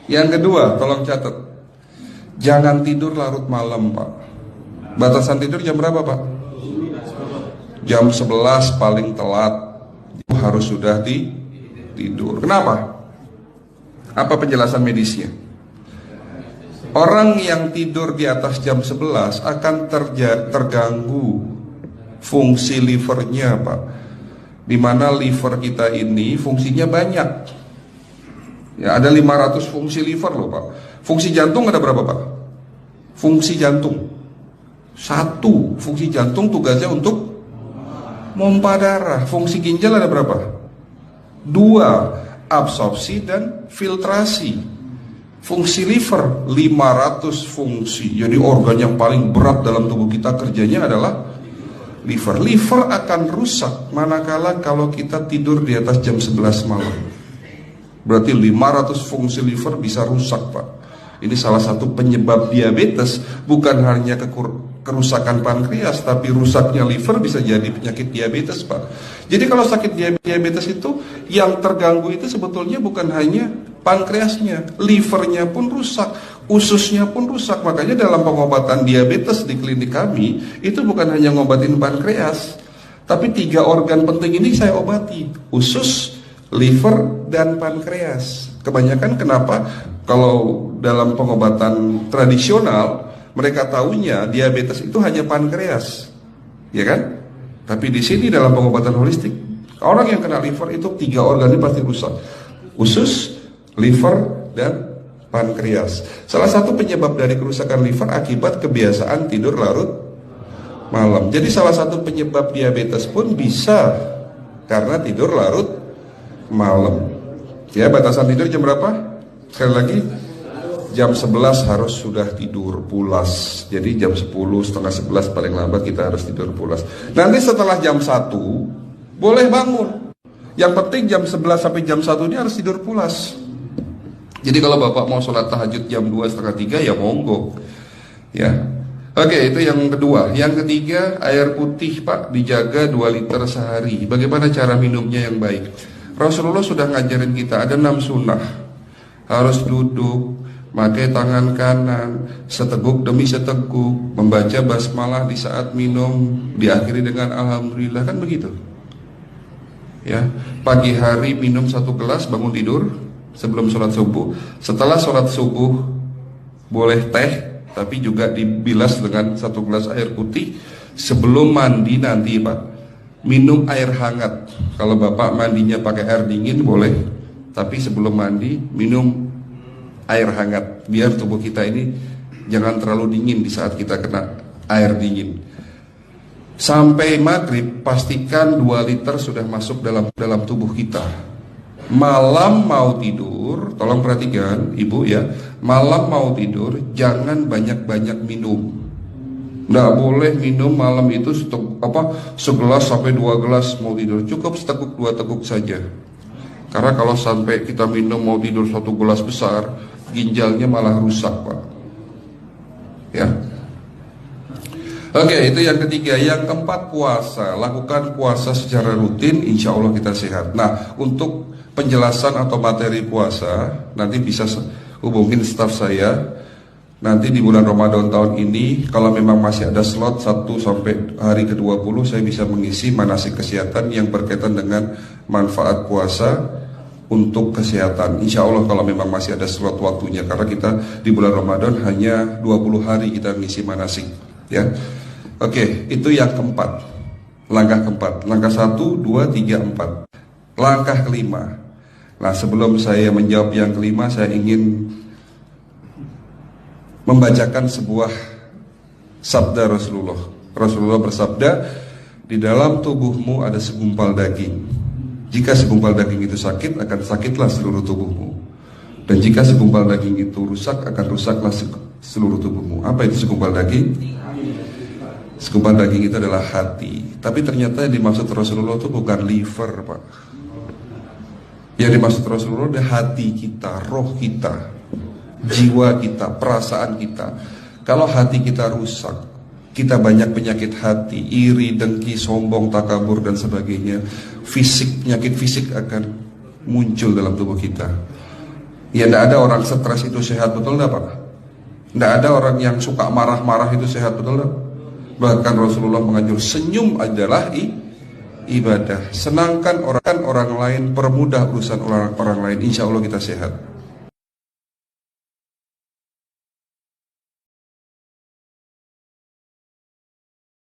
Yang kedua, tolong catat. Jangan tidur larut malam, Pak. Batasan tidur jam berapa, Pak? Jam 11 paling telat. Harus sudah tidur. Kenapa? Apa penjelasan medisnya? Orang yang tidur di atas jam 11 akan terganggu fungsi livernya, Pak. Dimana liver kita ini fungsinya banyak. Ya, ada 500 fungsi liver loh, Pak. Fungsi jantung ada berapa, Pak? Fungsi jantung 1. Fungsi jantung tugasnya untuk mompa darah. Fungsi ginjal ada berapa? 2. Absorpsi dan filtrasi. Fungsi liver 500 fungsi. Jadi organ yang paling berat dalam tubuh kita kerjanya adalah liver. Liver akan rusak manakala kalau kita tidur di atas jam 11 malam. Berarti 500 fungsi liver bisa rusak, Pak. Ini salah satu penyebab diabetes. Bukan hanya kerusakan pankreas, tapi rusaknya liver bisa jadi penyakit diabetes, Pak. Jadi kalau sakit diabetes itu yang terganggu itu sebetulnya bukan hanya pankreasnya, livernya pun rusak, ususnya pun rusak. Makanya dalam pengobatan diabetes di klinik kami itu bukan hanya ngobatin pankreas, tapi 3 organ penting ini saya obati: usus, liver, dan pankreas. Kebanyakan kenapa kalau dalam pengobatan tradisional mereka tahunya diabetes itu hanya pankreas, ya kan? Tapi di sini dalam pengobatan holistik, orang yang kena liver itu 3 organ ini pasti rusak: usus, liver, dan pankreas. Salah satu penyebab dari kerusakan liver akibat kebiasaan tidur larut malam. Jadi salah satu penyebab diabetes pun bisa karena tidur larut malam. Ya, batasan tidur jam berapa? Sekali lagi, jam 11 harus sudah tidur pulas. Jadi jam 10, setengah 11 paling lambat kita harus tidur pulas. Nanti setelah jam 1 boleh bangun. Yang penting jam 11 sampai jam 1 ini harus tidur pulas. Jadi kalau Bapak mau sholat tahajud jam 2, setengah 3 ya monggo. Ya. Oke, itu yang kedua. Yang ketiga, air putih, Pak, dijaga 2 liter sehari. Bagaimana cara minumnya yang baik? Rasulullah sudah ngajarin kita ada 6 sunnah. Harus duduk, pakai tangan kanan, seteguk demi seteguk, membaca basmalah di saat minum, diakhiri dengan alhamdulillah, kan begitu. Ya, pagi hari minum 1 gelas, bangun tidur sebelum sholat subuh. Setelah sholat subuh boleh teh, tapi juga dibilas dengan 1 gelas air putih. Sebelum mandi nanti, Pak, minum air hangat. Kalau Bapak mandinya pakai air dingin boleh, tapi sebelum mandi minum air hangat, biar tubuh kita ini jangan terlalu dingin di saat kita kena air dingin. Sampai maghrib pastikan 2 liter sudah masuk dalam tubuh kita. Malam mau tidur, tolong perhatikan Ibu ya, malam mau tidur jangan banyak-banyak minum. Nggak boleh minum malam itu segelas sampai 2 gelas mau tidur. Cukup seteguk 2 teguk saja. Karena kalau sampai kita minum mau tidur 1 gelas besar, ginjalnya malah rusak, Pak. Ya. Oke, itu yang ketiga. Yang keempat, puasa. Lakukan puasa secara rutin, insya Allah kita sehat. Nah, untuk penjelasan atau materi puasa, nanti bisa hubungin staf saya. Nanti di bulan Ramadan tahun ini, kalau memang masih ada slot 1 sampai hari ke-20, saya bisa mengisi manasik kesehatan yang berkaitan dengan manfaat puasa untuk kesehatan. Insya Allah kalau memang masih ada slot waktunya, karena kita di bulan Ramadan hanya 20 hari kita mengisi manasik. Ya, oke, itu yang keempat. Langkah keempat. Langkah 1, 2, 3, 4. Langkah kelima. Nah, sebelum saya menjawab yang kelima, saya ingin membacakan sebuah sabda Rasulullah. Rasulullah bersabda, di dalam tubuhmu ada segumpal daging. Jika segumpal daging itu sakit, akan sakitlah seluruh tubuhmu. Dan jika segumpal daging itu rusak, akan rusaklah seluruh tubuhmu. Apa itu segumpal daging? Segumpal daging itu adalah hati. Tapi ternyata yang dimaksud Rasulullah itu bukan liver, Pak. Yang dimaksud Rasulullah adalah hati kita, roh kita, jiwa kita, perasaan kita. Kalau hati kita rusak, kita banyak penyakit hati, iri, dengki, sombong, takabur, dan sebagainya. Penyakit fisik akan muncul dalam tubuh kita. Ya tidak ada orang stres itu sehat, betul enggak Pak? Tidak ada orang yang suka marah-marah itu sehat, betul enggak? Bahkan Rasulullah mengajar senyum adalah ibadah. Senangkan orang lain, permudah urusan orang lain, insya Allah kita sehat.